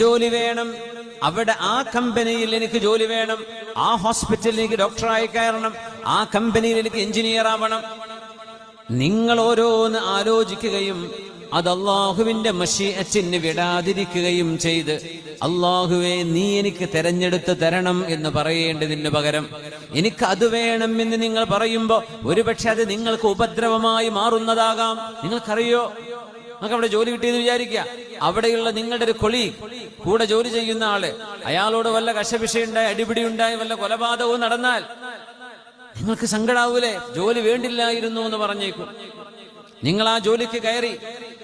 ജോലി വേണം, അവിടെ ആ കമ്പനിയിൽ എനിക്ക് ജോലി വേണം, ആ ഹോസ്പിറ്റലിൽ എനിക്ക് ഡോക്ടറായി കയറണം, ആ കമ്പനിയിൽ എനിക്ക് എഞ്ചിനീയർ ആവണം. നിങ്ങൾ ഓരോന്ന് ആലോചിക്കുകയും അത് അള്ളാഹുവിന്റെ മശീഅത്തിന് വിടാതിരിക്കുകയും ചെയ്ത് അള്ളാഹുവേ നീ എനിക്ക് തെരഞ്ഞെടുത്ത് തരണം എന്ന് പറയേണ്ടതിന് പകരം എനിക്ക് അത് വേണം എന്ന് നിങ്ങൾ പറയുമ്പോ ഒരുപക്ഷെ അത് നിങ്ങൾക്ക് ഉപദ്രവമായി മാറുന്നതാകാം. നിങ്ങൾക്കറിയോ, നമുക്ക് അവിടെ ജോലി കിട്ടിയെന്ന് വിചാരിക്കുക, അവിടെയുള്ള നിങ്ങളുടെ ഒരു കൊളീഗ്, കൂടെ ജോലി ചെയ്യുന്ന ആള്, അയാളോട് വല്ല കശപിശയുണ്ടായി, അടിപിടി ഉണ്ടായി, വല്ല കൊലപാതകവും നടന്നാൽ നിങ്ങൾക്ക് സങ്കടാവൂലേ? ജോലി വേണ്ടില്ലായിരുന്നു എന്ന് പറഞ്ഞേക്കും. നിങ്ങൾ ആ ജോലിക്ക് കയറി,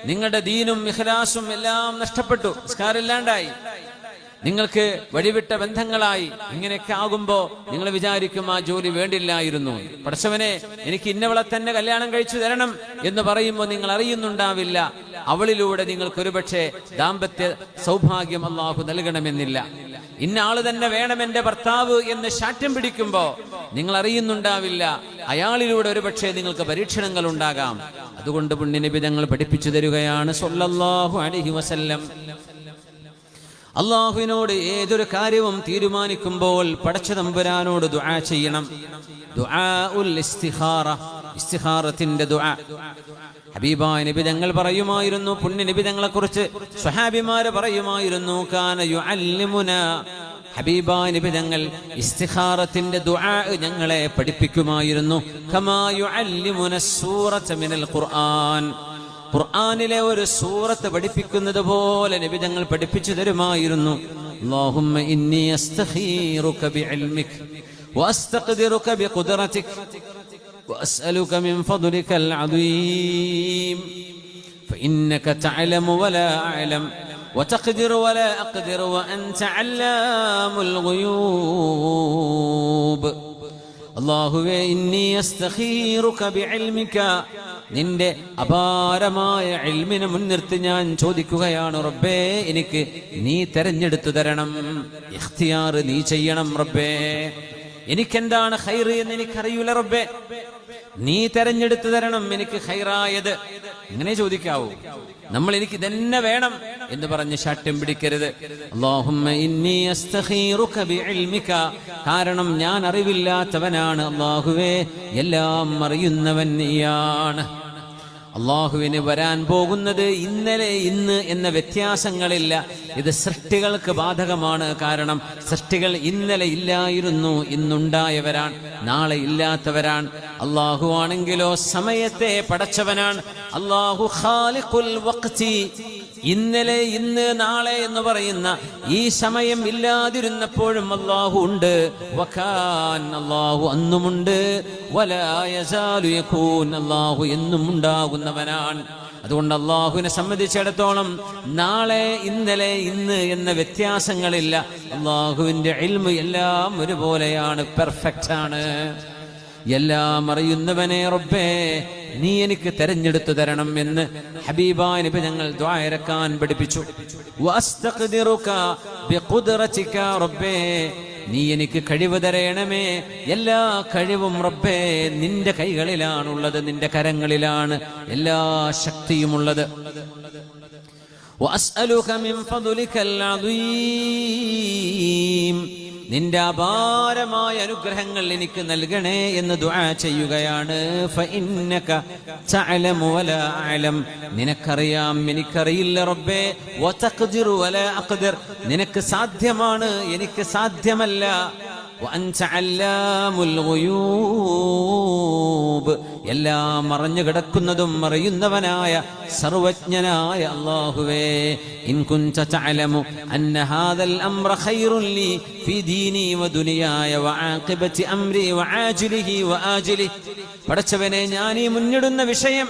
നിങ്ങളുടെ ദീനും ഇഖ്ലാസും എല്ലാം നഷ്ടപ്പെട്ടു, നിസ്കാരമില്ലാണ്ടായി, നിങ്ങൾക്ക് വഴിവിട്ട ബന്ധങ്ങളായി. ഇങ്ങനെയൊക്കെ ആകുമ്പോ നിങ്ങൾ വിചാരിക്കും ആ ജോലി വേണ്ടില്ലായിരുന്നു. പടച്ചവനെ എനിക്ക് ഇന്നവളെ തന്നെ കല്യാണം കഴിച്ചു തരണം എന്ന് പറയുമ്പോൾ നിങ്ങൾ അറിയുന്നുണ്ടാവില്ല അവളിലൂടെ നിങ്ങൾക്ക് ഒരുപക്ഷെ ദാമ്പത്യ സൗഭാഗ്യം അള്ളാഹു നൽകണമെന്നില്ല. ഇന്ന ആള് തന്നെ വേണം എന്റെ ഭർത്താവ് എന്ന് ശാഠ്യം പിടിക്കുമ്പോ നിങ്ങൾ അറിയുന്നുണ്ടാവില്ല അയാളിലൂടെ ഒരുപക്ഷെ നിങ്ങൾക്ക് പരീക്ഷണങ്ങൾ ഉണ്ടാകാം. അതുകൊണ്ട് പുണ്യനബി തങ്ങൾ പഠിപ്പിച്ചു തരികയാണ് സ്വല്ലല്ലാഹു അലൈഹി വസല്ലം, അള്ളാഹുവിനോട് ഏതൊരു കാര്യവും തീരുമാനിക്കുമ്പോൾ പടച്ച തമ്പുരാനോട് ദുആ ചെയ്യണം. ദുആഉൽ ഇസ്തിഖാറ, ഇസ്തിഖാറത്തിന്റെ ദുആ. ഹബീബായ നബി തങ്ങൾ പറയുമായിരുന്നു, പുണ്യ നബി തങ്ങളെ കുറിച്ച് സ്വഹാബിമാര് പറയുമായിരുന്നു, കാന യുഅല്ലിമുനാ, ഹബീബായ നബി തങ്ങൾ ഇസ്തിഖാറത്തിന്റെ ദുആ ഞങ്ങളെ പഠിപ്പിക്കുമായിരുന്നു. കമാ യുഅല്ലിമുന സൂറത മിനൽ ഖുർആൻ, ഖുർആനിലെ ഒരു സൂറത്ത് പഠിപ്പിക്കുന്നത് പോലെ നബി തങ്ങൾ പഠിപ്പിച്ചു തരുമായിരുന്നു. അല്ലാഹുമ്മ ഇന്നി അസ്തഖീറുക ബിഇൽമിക വഅസ്തഖ്ദിറുക ബിഖുദ്റതിക വഅസ്അലുക മിൻ ഫദ്ലികൽ അദീം ഫഇന്നക തഅലമു വലാ അഅലം വതഖ്ദിറു വലാ അഖ്ദിറു വഅൻത അല്ലാമുൽ ഗുയൂബ്. അല്ലാഹുവേ ഇന്നി അസ്തഖീറുക ബിഇൽമിക, നിന്റെ അപാരമായ ഇൽമിനെ മുൻനിർത്തി ഞാൻ ചോദിക്കുകയാണ് റബ്ബേ, എനിക്ക് നീ തെരഞ്ഞെടുത്തു തരണം, ഇഖ്തിയാർ നീ ചെയ്യണം റബ്ബേ. എനിക്കെന്താണ് ഖൈർ എന്ന് എനിക്കറിയൂല റബ്ബേ, നീ തെരഞ്ഞെടുത്തു തരണം എനിക്ക് ഖൈറായത്. ഇങ്ങനെ ചോദിക്കാവൂ. നമ്മൾ എനിക്ക് ഇതന്നെ വേണം എന്ന് പറഞ്ഞ് ശാഠ്യം പിടിക്കരുത്. അല്ലാഹുമ്മ ഇന്നി അസ്തഖീറുക ബിഇൽമിക, കാരണം ഞാൻ അറിവില്ലാത്തവനാണ് അല്ലാഹുവേ, എല്ലാം അറിയുന്നവൻ നീയാണ്. അള്ളാഹുവിന് വരാൻ പോകുന്നത് ഇന്നലെ ഇന്ന് എന്ന വ്യത്യാസങ്ങളില്ല. ഇത് സൃഷ്ടികൾക്ക് ബാധകമാണ്. കാരണം സൃഷ്ടികൾ ഇന്നലെ ഇല്ലായിരുന്നു, ഇന്നുണ്ടായവരാണ്, നാളെ ഇല്ലാത്തവരാണ്. അള്ളാഹു ആണെങ്കിലോ സമയത്തെ പടച്ചവനാണ്. അള്ളാഹു ഖാലിഖുൽ വഖ്തി, ഇന്നലെ ഇന്ന് നാളെ എന്ന് പറയുന്ന ഈ സമയം ഇല്ലാതിരുന്നപ്പോഴും അള്ളാഹു ഉണ്ട്. വകാൻ, അള്ളാഹു അന്നുമുണ്ട്. വലാ യസാലു യകൂൻ, അള്ളാഹു എന്നും ഉണ്ടാകുന്നവനാണ്. അതുകൊണ്ട് അള്ളാഹുവിനെ സംബന്ധിച്ചിടത്തോളം നാളെ ഇന്നലെ ഇന്ന് എന്ന വ്യത്യാസങ്ങളില്ല. അള്ളാഹുവിന്റെ ഇൽമ് എല്ലാം ഒരുപോലെയാണ്, പെർഫെക്റ്റ് ആണ്. എല്ലാം അറിയുന്നവനെ റബ്ബേ, നീ എനിക്ക് തെരഞ്ഞെടുത്തു തരണം എന്ന് ഹബീബായ നബി ഞങ്ങൾ ദുആ ഇറക്കാൻ പഠിപ്പിച്ചു. വഅസ്തഖ്ദിറുക ബിഖുദ്റതിക, റബ്ബേ നീ എനിക്ക് കഴിവ് തരണമേ. എല്ലാ കഴിവും റബ്ബേ നിന്റെ കൈകളിലാണുള്ളത്, നിന്റെ കരങ്ങളിലാണ് എല്ലാ ശക്തിയുമുള്ളത്. വഅസ്അലുക മിൻ ഫദ്ലികൽ അദീം, നിന്റെ അപാരമായ അനുഗ്രഹങ്ങൾ എനിക്ക് നൽകണേ എന്ന് ദുആ ചെയ്യുകയാണ്. ഫഇന്നക തഅലമു വലാ അഅലം, നിനക്കറിയാം എനിക്കറിയില്ല റബ്ബേ. വതഖ്ദിറു വലാ അഖ്ദിർ, നിനക്ക് സാധ്യമാണ് എനിക്ക് സാധ്യമല്ല. വഅൻത അല്ലാമുൽ ഗുയൂബ്, എല്ലാം അറിഞ്ഞു കിടക്കുന്നതും അറിയുന്നവനായ സർവജ്ഞനായ അല്ലാഹുവേ. ഇൻ കുൻത തഅലമു അന്ന ഹാദൽ അംറ ഖൈറുൻ ലി ഫീ ദീനി വദുനിയായ വആഖിബതി അംരി വആജിലിഹി വആജിലിഹി, പടച്ചവനെ ഞാൻ ഈ മുന്നിടുന്ന വിഷയം,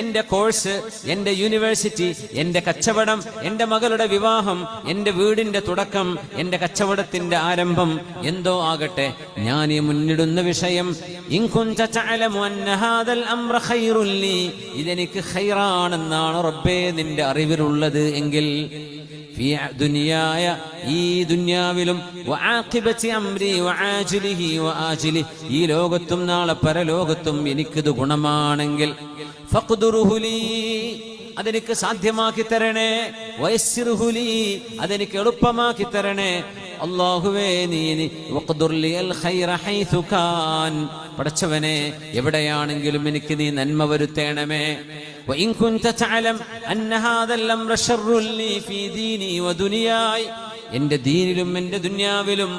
എന്റെ കോഴ്സ്, എന്റെ യൂണിവേഴ്സിറ്റി, എന്റെ കച്ചവടം, എന്റെ മകളുടെ വിവാഹം, എന്റെ വീടിന്റെ തുടക്കം, എന്റെ കച്ചവടത്തിന്റെ ആരംഭം, എന്തോ ആകട്ടെ, ഞാൻ ഈ മുന്നിടുന്ന വിഷയം ഇൻ കുൻത തഅലമു അന്ന ഹാദൽ അംറ ഖൈറുൻ ലി, ഇതെനിക്ക് ഖൈറാണെന്നാണ് റബ്ബേ നിന്റെ അറിവിലുള്ളത് എങ്കിൽ, ഫീ ദുനിയായ, ഈ ദുനിയാവിലും, വആഖിബതി അംരി വആജിലിഹി വആജിലിഹി, ഈ ലോകത്തും നാളെ പരലോകത്തും എനിക്കിത് ഗുണമാണെങ്കിൽ, ഫഖ്ദുറുഹു ലീ, അതെനിക്ക് സാധ്യമാക്കി തരണേ, വയസ്സിർഹു ലീ അതെനിക്ക് എളുപ്പമാക്കി തരണേ. അല്ലാഹുവേ നീ വഖ്ദുർ ലിയൽ ഖൈറ ഹൈതു കാൻ പടച്ചവനെ എവിടെയാണെങ്കിലും എനിക്ക് നീ നന്മ വരുത്തേണമേ. വഇൻ കുൻത തഅലം അന്ന ഹാദൽ അംറ ശർറുൻ ലീ ഫീ ദീനി വദുനിയായി എന്റെ ദീനിലും എന്റെ ദുനിയാവിലും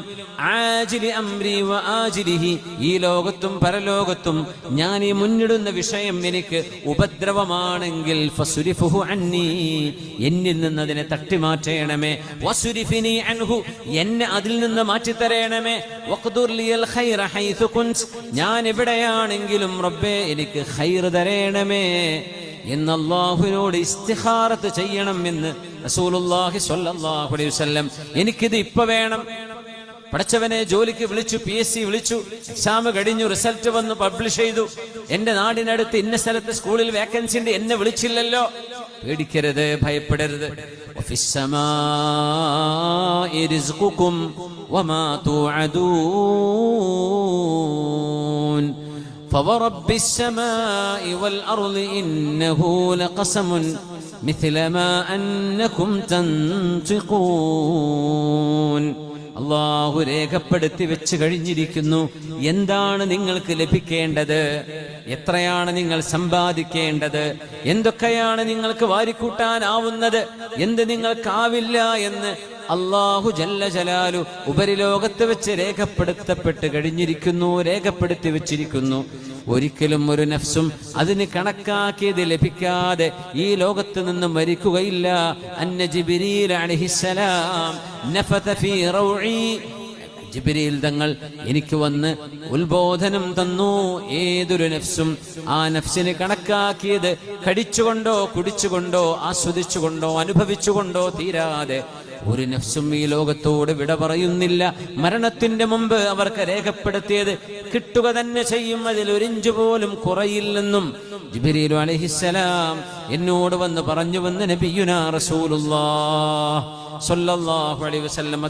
ആജിലി അംരി വ ആജിലിഹി ഈ ലോകത്തും പരലോകത്തും ഞാൻ ഈ മുന്നിടുന്ന വിഷയം എനിക്ക് ഉപദ്രവമാണെങ്കിൽ ഫസുരിഫുഹു അന്നി എന്നിൽ നിന്ന് അതിനെ തട്ടിമാറ്റേണമേ. വസുരിഫിനി അൻഹു എന്നെ അതിൽ നിന്ന് മാറ്റിത്തരേണമേ. വഖ്ദുർ ലിയൽ ഖൈറ ഹൈതു കുൻത് ഞാൻ എവിടെയാണെങ്കിലും റബ്ബേ എനിക്ക് ഖൈർ തരേണമേ എന്ന് അല്ലാഹുവിനോട് ഇസ്തിഖാറത്ത് ചെയ്യണം എന്ന് റസൂലുള്ളാഹി സ്വല്ലല്ലാഹു അലൈഹി വസല്ലം. എനിക്കിത് ഇപ്പൊ വേണം. പടച്ചവനെ ജോലിക്ക് വിളിച്ചു, PSC വിളിച്ചു, എക്സാം കഴിഞ്ഞു, റിസൾട്ട് വന്നു, പബ്ലിഷ് ചെയ്തു. എന്റെ നാടിനടുത്ത് ഇന്ന സ്ഥലത്ത് സ്കൂളിൽ വേക്കൻസി ഉണ്ട്, എന്നെ വിളിച്ചില്ലല്ലോ. പേടിക്കരുത്, ഭയപ്പെടരുത്. വഫിസ്സമാഇ റിസ്ഖുകും വമാ തുഅദൂൻ فورب السماء والأرض إنه لقسم مثل ما أنكم تنطقون. അല്ലാഹു രേഖപ്പെടുത്തി വെച്ച് കഴിഞ്ഞിരിക്കുന്നു എന്താണ് നിങ്ങൾക്ക് ലഭിക്കേണ്ടത്, എത്രയാണ് നിങ്ങൾ സമ്പാദിക്കേണ്ടത്, എന്തൊക്കെയാണ് നിങ്ങൾക്ക് വാരിക്കൂട്ടാനാവുന്നത്, എന്ത് നിങ്ങൾക്കാവില്ല എന്ന് അല്ലാഹു ജല്ല ജലാലു ഉപരിലോകത്ത് വെച്ച് രേഖപ്പെടുത്തപ്പെട്ട് കഴിഞ്ഞിരിക്കുന്നു, രേഖപ്പെടുത്തി വെച്ചിരിക്കുന്നു. ഒരിക്കലും ഒരു നഫ്സും അതിന് കണക്കാക്കിയത് ലഭിക്കാതെ ഈ ലോകത്ത് നിന്ന് മരിക്കുകയില്ല. അന്ന ജിബ്രീൽ അലൈഹിസ്സലാം നഫത ഫീ റൗഇ ജിബ്രീൽ തങ്ങൾ എനിക്ക് വന്ന് ഉത്ബോധനം തന്നു. ഏതൊരു നഫ്സും ആ നഫ്സിന് കണക്കാക്കിയത് കടിച്ചുകൊണ്ടോ കുടിച്ചുകൊണ്ടോ ആസ്വദിച്ചുകൊണ്ടോ അനുഭവിച്ചുകൊണ്ടോ തീരാതെ ഒരു നഫ്സും ഈ ലോകത്തോട് വിട പറയുന്നില്ല. മരണത്തിന്റെ മുമ്പ് അവർക്ക് രേഖപ്പെടുത്തിയത് കിട്ടുക തന്നെ ചെയ്യും, അതിൽ ഒരിഞ്ച് പോലും കുറയില്ലെന്നും ജിബ്രീൽ അലൈഹിസ്സലാം എന്നോട് വന്ന് പറഞ്ഞുവെന്ന് നബിയുനാ റസൂലുള്ളാഹി സ്വല്ലല്ലാഹു അലൈഹി വസല്ലം.